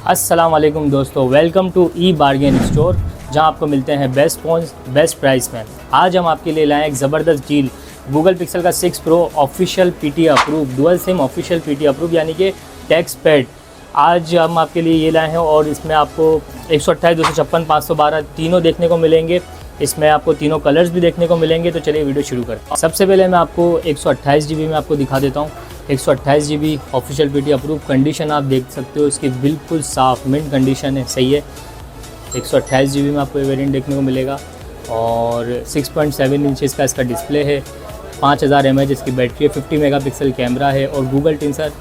अस्सलाम वालेकुम दोस्तों, welcome to E bargain store, जहां आपको मिलते हैं बेस्ट फ़ोन्स बेस्ट प्राइस में। आज हम आपके लिए लाए हैं एक ज़बरदस्त डील। गूगल पिक्सल का 6 pro official PT approve, dual SIM official PT approve यानी कि टैक्स पैड। आज हम आपके लिए ये लाए हैं और इसमें आपको 128, 256, 512 तीनों देखने को मिलेंगे। इसमें आपको तीनों कलर्स भी देखने को मिलेंगे। तो चलिए वीडियो शुरू करते हैं। सबसे पहले मैं आपको 128 GB में आपको दिखा देता हूँ। 128 GB official PT approve, condition आप देख सकते हो इसकी बिल्कुल साफ़ मिंट कंडीशन है, सही है। 128 GB में आपको ये वेरिएंट देखने को मिलेगा और 6.7 इंचज़ का इसका डिस्प्ले है, 5000 mAh इसकी बैटरी है, 50 मेगापिक्सल कैमरा है और गूगल टेंसर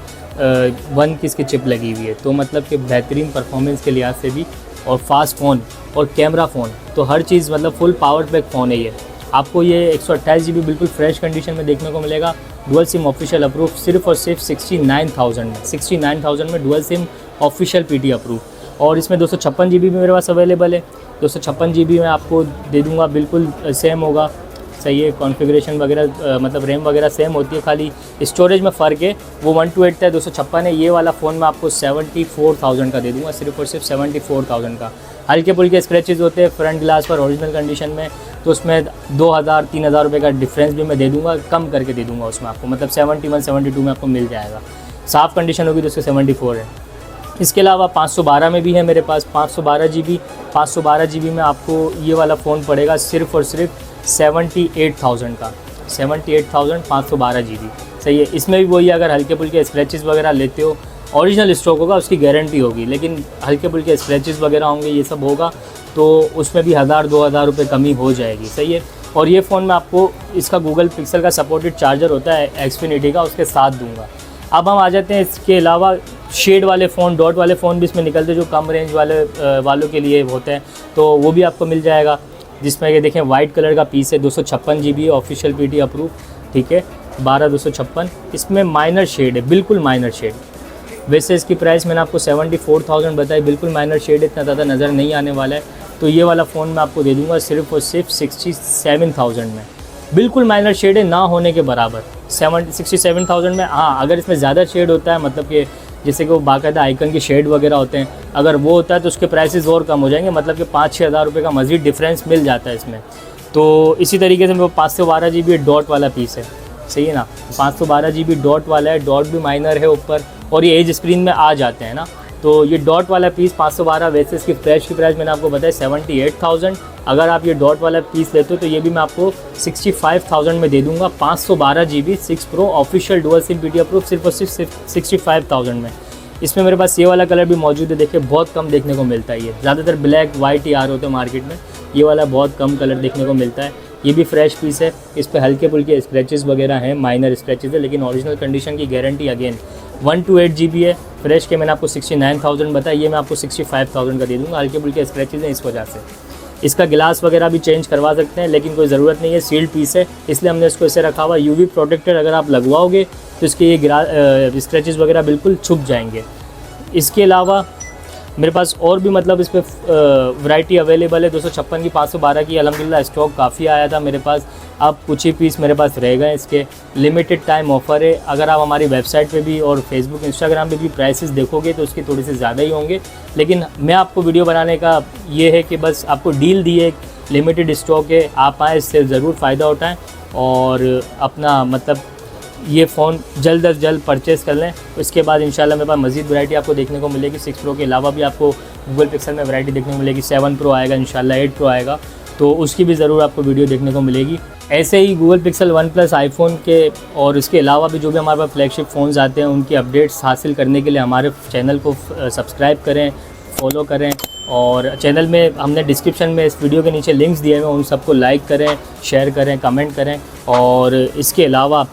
1 की इसकी चिप लगी हुई है। तो मतलब कि बेहतरीन परफॉर्मेंस के लिहाज से भी और फास्ट फ़ोन और कैमरा फ़ोन, तो हर चीज़ मतलब फुल पावर पैक फ़ोन है ये। आपको ये 128 GB बिल्कुल फ्रेश कंडीशन में देखने को मिलेगा। डुअल सिम ऑफिशियल अप्रूव सिर्फ और सिर्फ 69,000 में dual SIM official PT approve. और इसमें 256 GB भी मेरे पास अवेलेबल है। 256 GB में आपको दे दूंगा, बिल्कुल सेम होगा, सही है। कॉन्फ़िगरेशन वगैरह मतलब रैम वगैरह सेम होती है, खाली स्टोरेज में फ़र्क है। वो 128 है, 256 है। ये वाला फ़ोन मैं आपको 74,000 का दे दूँगा, सिर्फ और सिर्फ 74,000 का। हल्के फुल्के स्क्रैचेस होते हैं फ्रंट ग्लास पर ओरिजिनल कंडीशन में, तो उसमें 2,000-3,000 रुपये का डिफरेंस भी मैं दे दूंगा, कम करके दे दूंगा उसमें आपको, मतलब 71-72 में आपको मिल जाएगा। साफ़ कंडीशन होगी तो उसके 74 है। इसके अलावा 512 में भी है मेरे पास 512 GB। 512 GB में आपको ये वाला फ़ोन पड़ेगा सिर्फ और सिर्फ 78,000 का। 78,000 512 GB, सही है। इसमें भी वही, अगर हल्के फुल्के स्क्रैचेस वगैरह लेते हो, ओरिजिनल स्टॉक होगा, उसकी गारंटी होगी, लेकिन हल्के फुल्के स्क्रैचेस वगैरह होंगे, ये सब होगा तो उसमें भी 1,000-2,000 रुपये कमी हो जाएगी, सही है। और ये फ़ोन में आपको इसका गूगल पिक्सल का सपोर्टेड चार्जर होता है एक्सफिनिटी का, उसके साथ दूंगा। अब हम आ जाते हैं इसके अलावा शेड वाले फ़ोन, डॉट वाले फ़ोन भी इसमें निकलते हैं जो कम रेंज वालों के लिए होते हैं, तो वो भी आपको मिल जाएगा। जिसमें ये देखें वाइट कलर का पीस है, 256 GB ऑफिशियल पीटी अप्रूव, ठीक है, 12/256। इसमें माइनर शेड है, बिल्कुल माइनर शेड। वैसे इसकी प्राइस मैंने आपको 74,000 बताई, बिल्कुल माइनर शेड, इतना ज़्यादा नज़र नहीं आने वाला है। तो ये वाला फ़ोन मैं आपको दे दूंगा सिर्फ और सिर्फ 67,000 में, बिल्कुल माइनर शेड है, ना होने के बराबर। 67,000 में। हाँ, अगर इसमें ज़्यादा शेड होता है, मतलब कि जैसे कि वो बाकायदा आइकन के शेड वगैरह होते हैं, अगर वो होता है तो उसके प्राइसेस और कम हो जाएंगे, मतलब कि 5-6 हज़ार रुपये का मज़ीद डिफरेंस मिल जाता है इसमें। तो इसी तरीके से वो 512 GB डॉट वाला पीस है, सही है ना। 512 GB डॉट वाला है, डॉट भी माइनर है ऊपर, और ये एज स्क्रीन में आ जाते हैं ना। तो ये डॉट वाला पीस 512, वैसे इसकी फ्रेश की प्राइस मैंने आपको बताया 78,000। अगर आप ये डॉट वाला पीस लेते हो तो ये भी मैं आपको 65,000 में दे दूंगा। 512 GB 6 pro official dual SIM PT approve सिर्फ और सिर्फ 65,000 में। इसमें मेरे पास ये वाला कलर भी मौजूद है, देखिए बहुत कम देखने को मिलता है ये, ज़्यादातर ब्लैक वाइट ही आ रहे होते हैं मार्केट में, ये वाला बहुत कम कलर देखने को मिलता है। ये भी फ्रेश पीस है, इस पर हल्के फुल्के स्क्रैचेस वगैरह हैं, माइनर स्क्रैचेस है, लेकिन ओरिजिनल कंडीशन की गारंटी अगेन। 128 GB है, फ्रेश के मैंने आपको 69,000 बताया, ये मैं आपको 65,000 का दे दूँगा। हल्के फुल्के स्क्रैचेस हैं इस वजह से। इसका गिलास वगैरह भी चेंज करवा सकते हैं, लेकिन कोई ज़रूरत नहीं है, सील्ड पीस है, इसलिए हमने इसको ऐसे रखा हुआ। UV प्रोटेक्टर अगर आप लगवाओगे तो इसके ये स्क्रैचेस वगैरह बिल्कुल छुप जाएंगे। इसके अलावा मेरे पास और भी मतलब इस पर वैरायटी अवेलेबल है। 256 की 512 की अल्हम्दुलिल्लाह स्टॉक काफ़ी आया था मेरे पास, अब कुछ ही पीस मेरे पास रह गए। इसके लिमिटेड टाइम ऑफ़र है। अगर आप हमारी वेबसाइट पे भी और फेसबुक इंस्टाग्राम पे भी प्राइसेस देखोगे तो उसके थोड़े से ज़्यादा ही होंगे, लेकिन मैं आपको वीडियो बनाने का ये है कि बस आपको डील दी है, लिमिटेड स्टॉक है, आप आएँ, इससे ज़रूर फ़ायदा उठाएँ और अपना मतलब ये फ़ोन जल्द अज जल्द परचेज़ कर लें। इसके बाद इंशाल्लाह मेरे पास मज़ीद वैरायटी आपको देखने को मिलेगी। 6 प्रो के अलावा भी आपको गूगल पिक्सल में वैरायटी देखने को मिलेगी। 7 प्रो आएगा इंशाल्लाह, 8 प्रो आएगा, तो उसकी भी ज़रूर आपको वीडियो देखने को मिलेगी। ऐसे ही गूगल पिक्सल 1 प्लस आईफोन के और इसके अलावा भी जो भी हमारे पास फ्लैगशिप फ़ोन्स आते हैं, उनकी अपडेट्स हासिल करने के लिए हमारे चैनल को सब्सक्राइब करें, फॉलो करें, और चैनल में हमने डिस्क्रिप्शन में इस वीडियो के नीचे लिंक्स दिए हुए हैं, उन सबको लाइक करें, शेयर करें, कमेंट करें। और इसके अलावा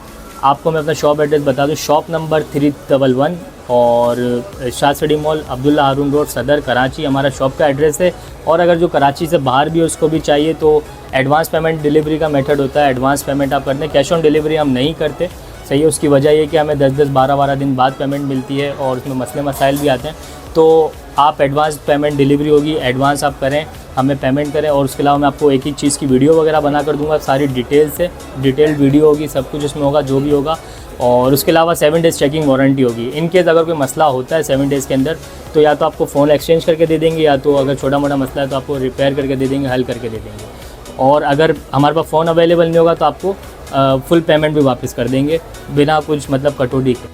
आपको मैं अपना शॉप एड्रेस बता दूं, शॉप नंबर 311 और शाह स्टडी मॉल, अब्दुल्ला हारून रोड, सदर, कराची हमारा शॉप का एड्रेस है। और अगर जो कराची से बाहर भी है उसको भी चाहिए तो एडवांस पेमेंट डिलीवरी का मेथड होता है, एडवांस पेमेंट आप करते हैं, कैश ऑन डिलीवरी हम नहीं करते, सही है। उसकी वजह ये कि हमें 10-10, 12-12 दिन बाद पेमेंट मिलती है और उसमें मसले मसाइल भी आते हैं। तो आप एडवांस पेमेंट डिलीवरी होगी, एडवांस आप करें, हमें पेमेंट करें। और उसके अलावा मैं आपको एक ही चीज़ की वीडियो वगैरह बना कर दूंगा, सारी डिटेल से, डिटेल्ड वीडियो होगी, सब कुछ इसमें होगा जो भी होगा। और उसके अलावा 7 डेज़ चेकिंग वारंटी होगी। इन केस अगर कोई मसला होता है 7 डेज़ के अंदर तो या तो आपको फ़ोन एक्सचेंज करके दे देंगे, या तो अगर छोटा मोटा मसला है तो आपको रिपेयर करके दे देंगे, हल करके दे देंगे। और अगर हमारे पास फ़ोन अवेलेबल नहीं होगा तो आपको फुल पेमेंट भी वापस कर देंगे बिना कुछ मतलब कटौती के।